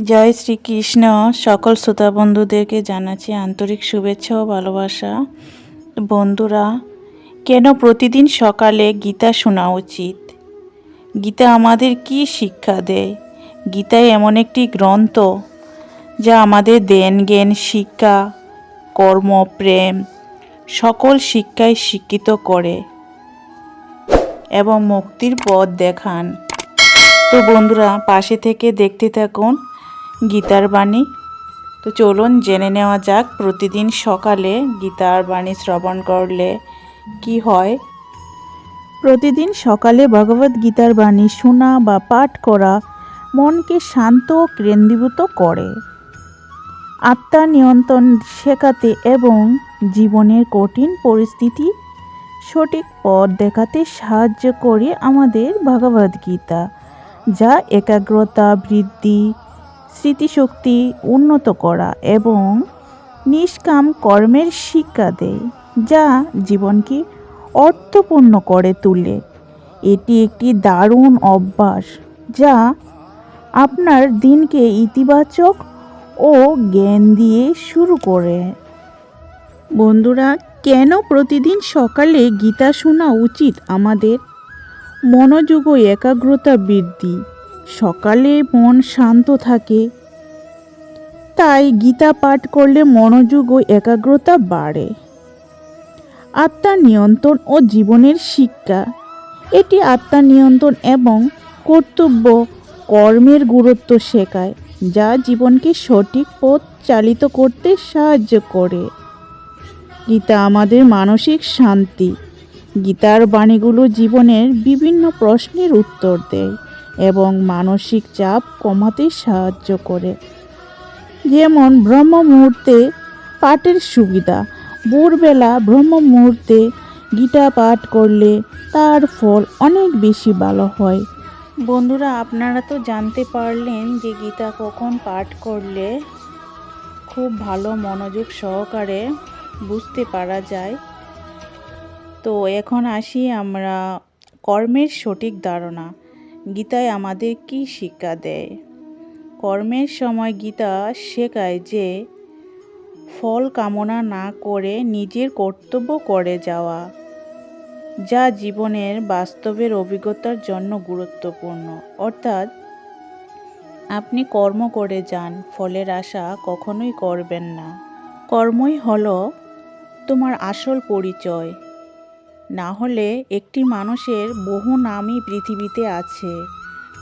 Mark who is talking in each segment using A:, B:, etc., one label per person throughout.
A: জয় শ্রীকৃষ্ণ। সকল শ্রোতা বন্ধুদেরকে জানাচ্ছি আন্তরিক শুভেচ্ছা ও ভালোবাসা। বন্ধুরা, কেন প্রতিদিন সকালে গীতা শোনা উচিত? গীতা আমাদের কি শিক্ষা দেয়? গীতায় এমন একটি গ্রন্থ যা আমাদের দেন জ্ঞান, শিক্ষা, কর্ম, প্রেম সকল শিক্ষায় শিক্ষিত করে এবং মুক্তির পথ দেখান। তো বন্ধুরা, পাশে থেকে দেখতে থাকুন গীতার বাণী। তো চলুন জেনে নেওয়া যাক প্রতিদিন সকালে গীতার বাণী শ্রবণ করলে কি হয়। প্রতিদিন সকালে ভগবদ গীতার বাণী শোনা বা পাঠ করা মনকে শান্ত ও কেন্দ্রীভূত করে, আত্মা নিয়ন্ত্রণ শেখাতে এবং জীবনের কঠিন পরিস্থিতি সঠিক পথ দেখাতে সাহায্য করে আমাদের ভগবদ গীতা, যা একাগ্রতা বৃদ্ধি, স্মৃতিশক্তি উন্নত করা এবং নিষ্কাম কর্মের শিক্ষা দেয়, যা জীবনকে অর্থপূর্ণ করে তোলে। এটি একটি দারুণ অভ্যাস যা আপনার দিনকে ইতিবাচক ও জ্ঞান দিয়ে শুরু করে। বন্ধুরা, কেন প্রতিদিন সকালে গীতা শোনা উচিত আমাদের? মনোযোগ ও একাগ্রতা বৃদ্ধি। সকালে মন শান্ত থাকে, তাই গীতা পাঠ করলে মনোযোগ ও একাগ্রতা বাড়ে। আত্মা নিয়ন্ত্রণ ও জীবনের শিক্ষা। এটি আত্মা নিয়ন্ত্রণ এবং কর্তব্য কর্মের গুরুত্ব শেখায়, যা জীবনকে সঠিক পথ চালিত করতে সাহায্য করে। গীতা আমাদের মানসিক শান্তি। গীতার বাণীগুলো জীবনের বিভিন্ন প্রশ্নের উত্তর দেয় এবং মানসিক চাপ কমাতে সাহায্য করে। যেমন ব্রহ্ম মুহূর্তে পাঠের সুবিধা। ভোরবেলা ব্রহ্ম মুহূর্তে গীতা পাঠ করলে তার ফল অনেক বেশি ভালো হয়। বন্ধুরা, আপনারা তো জানতে পারলেন যে গীতা কখন পাঠ করলে খুব ভালো মনোযোগ সহকারে বুঝতে পারা যায়। তো এখন আসি আমরা কর্মের সঠিক ধারণা। গীতায় আমাদের কি শিক্ষা দেয়? কর্মের সময় গীতা শেখায় যে ফল কামনা না করে নিজের কর্তব্য করে যাওয়া, যা জীবনের বাস্তবের অভিজ্ঞতার জন্য গুরুত্বপূর্ণ। অর্থাৎ আপনি কর্ম করে যান, ফলের আশা কখনোই করবেন না। কর্মই হলো তোমার আসল পরিচয়। না হলে একটি মানুষের বহু নামই পৃথিবীতে আছে।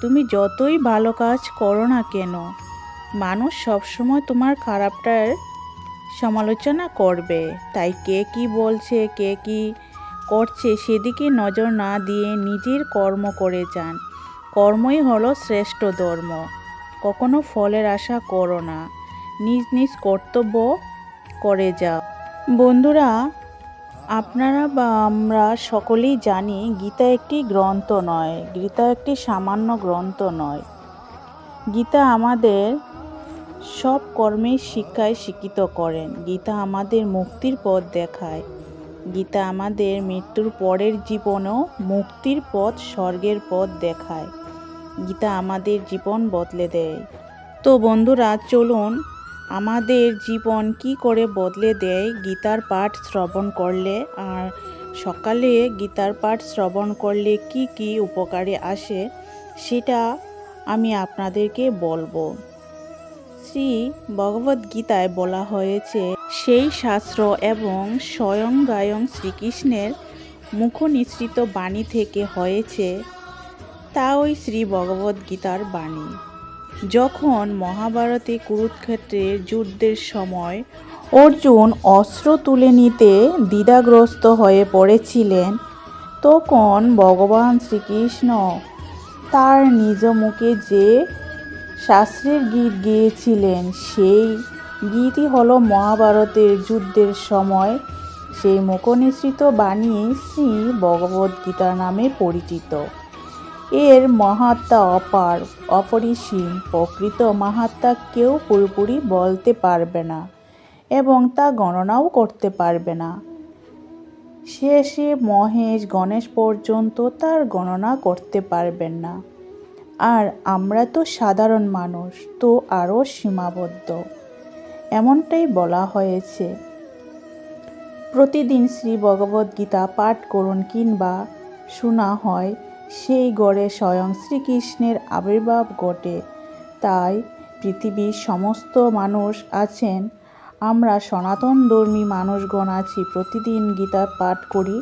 A: তুমি যতই ভালো কাজ করো না কেন, মানুষ সবসময় তোমার খারাপটার সমালোচনা করবে। তাই কে কি বলছে, কে কি করছে সেদিকে নজর না দিয়ে নিজের কর্ম করে যান। কর্মই হলো শ্রেষ্ঠ ধর্ম। কখনো ফলের আশা করো না, নিজ নিজ কর্তব্য করে যাও। বন্ধুরা, আপনারা বা আমরা সকলেই জানি গীতা একটি গ্রন্থ নয়, গীতা একটি সামান্য গ্রন্থ নয়। গীতা আমাদের সব কর্মের শিক্ষায় শিক্ষিত করেন। গীতা আমাদের মুক্তির পথ দেখায়। গীতা আমাদের মৃত্যুর পরের জীবনেও মুক্তির পথ, স্বর্গের পথ দেখায়। গীতা আমাদের জীবন বদলে দেয়। তো বন্ধুরা, চলুন আমাদের জীবন কি করে বদলে দেয় গীতার পাঠ শ্রবণ করলে, আর সকালে গীতার পাঠ শ্রবণ করলে কি কি উপকারে আসে সেটা আমি আপনাদেরকে বলবো। শ্রী ভগবদ গীতায় বলা হয়েছে, সেই শাস্ত্র এবং স্বয়ং শ্রীকৃষ্ণের মুখনিসৃত বাণী থেকে হয়েছে, তা ওই শ্রী ভগবদ গীতার বাণী। যখন মহাভারতে কুরুক্ষেত্রের যুদ্ধের সময় অর্জুন অস্ত্র তুলে নিতে দ্বিধাগ্রস্ত হয়ে পড়েছিলেন, তখন ভগবান শ্রীকৃষ্ণ তার নিজ মুখে যে শাস্ত্রের গীত গেয়েছিলেন, সেই গীতই হলো মহাভারতের যুদ্ধের সময় সেই মুখনিসৃত বাণী শ্রী ভগবদ গীতা নামে পরিচিত। এর মাহাত্ম্য অপার, অপরিসীম। প্রকৃত মাহাত্ম্য কেউ পুরোপুরি বলতে পারবে না এবং তা গণনাও করতে পারবে না। শেষে মহেশ গণেশ পর্যন্ত তার গণনা করতে পারবেন না। আর আমরা তো সাধারণ মানুষ, তো আরও সীমাবদ্ধ। এমনটাই বলা হয়েছে। প্রতিদিন শ্রী ভগবদ্গীতা পাঠ করুন কিংবা শোনা হয়, সেই গড়ে স্বয়ং শ্রীকৃষ্ণের আবির্ভাব ঘটে। তাই পৃথিবীর সমস্ত মানুষ আছেন, আমরা সনাতনধর্মী মানুষগণ আছি, প্রতিদিন গীতা পাঠ করি,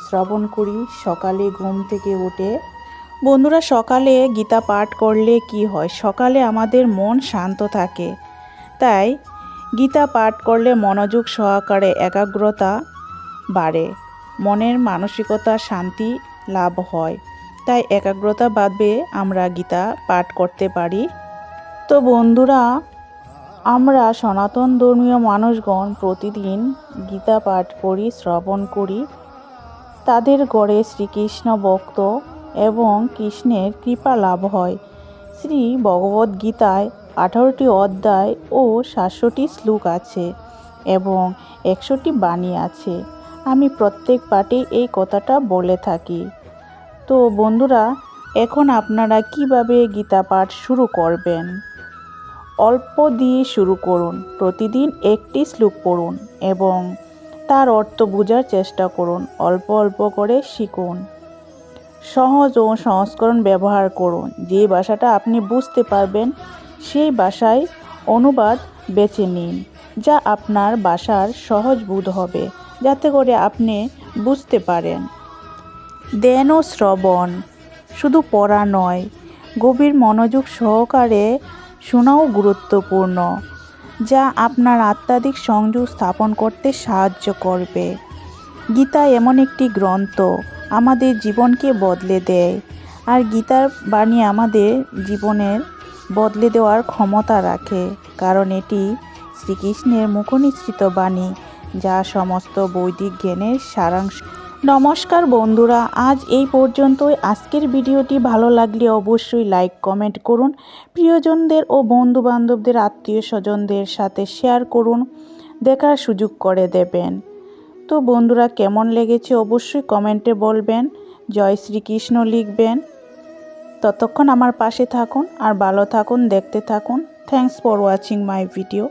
A: শ্রবণ করি সকালে ঘুম থেকে উঠে। বন্ধুরা, সকালে গীতা পাঠ করলে কি হয়? সকালে আমাদের মন শান্ত থাকে। তাই গীতা পাঠ করলে মনোযোগ সহকারে একাগ্রতা বাড়ে, মনের মানসিকতা শান্তি লাভ হয়। তাই একাগ্রতা বাড়বে আমরা গীতা পাঠ করতে পারি। তো বন্ধুরা, আমরা সনাতন ধর্মীয় মানুষগণ প্রতিদিন গীতা পাঠ করি, শ্রবণ করি। তাদের গড়ে শ্রীকৃষ্ণ ভক্ত এবং কৃষ্ণের কৃপা লাভ হয়। শ্রী ভগবদ্গীতায় 18টি অধ্যায় ও 700টি শ্লোক আছে এবং 100টি বাণী আছে। আমি প্রত্যেক পাঠে এই কথাটা বলে থাকি। তো বন্ধুরা, এখন আপনারা কিভাবে গীতা পাঠ শুরু করবেন? অল্প দিয়ে শুরু করুন। প্রতিদিন একটি শ্লোক পড়ুন এবং তার অর্থ বোঝার চেষ্টা করুন। অল্প অল্প করে শিখুন। সহজ ও সংস্করণ ব্যবহার করুন। যে ভাষাটা আপনি বুঝতে পারবেন সেই ভাষায় অনুবাদ বেছে নিন, যা আপনার ভাষার সহজ বোধ হবে, যাতে করে আপনি বুঝতে পারেন। ধ্যান ও শ্রবণ, শুধু পড়া নয়, গভীর মনোযোগ সহকারে শোনাও গুরুত্বপূর্ণ, যা আপনার আধ্যাত্মিক সংযোগ স্থাপন করতে সাহায্য করবে। গীতা এমন একটি গ্রন্থ আমাদের জীবনকে বদলে দেয়, আর গীতার বাণী আমাদের জীবনের বদলে দেওয়ার ক্ষমতা রাখে, কারণ এটি শ্রীকৃষ্ণের মুখনিসৃত বাণী, যা সমস্ত বৈদিক জ্ঞানের সারাংশ। নমস্কার বন্ধুরা, আজ এই পর্যন্তই। আজকের ভিডিওটি ভালো লাগলে অবশ্যই লাইক কমেন্ট করুন, প্রিয়জনদের ও বন্ধুবান্ধবদের আত্মীয় স্বজনদের সাথে শেয়ার করুন, দেখার সুযোগ করে দেবেন। তো বন্ধুরা, কেমন লেগেছে অবশ্যই কমেন্টে বলবেন, জয় শ্রীকৃষ্ণ লিখবেন। ততক্ষণ আমার পাশে থাকুন আর ভালো থাকুন, দেখতে থাকুন। Thanks for watching my video.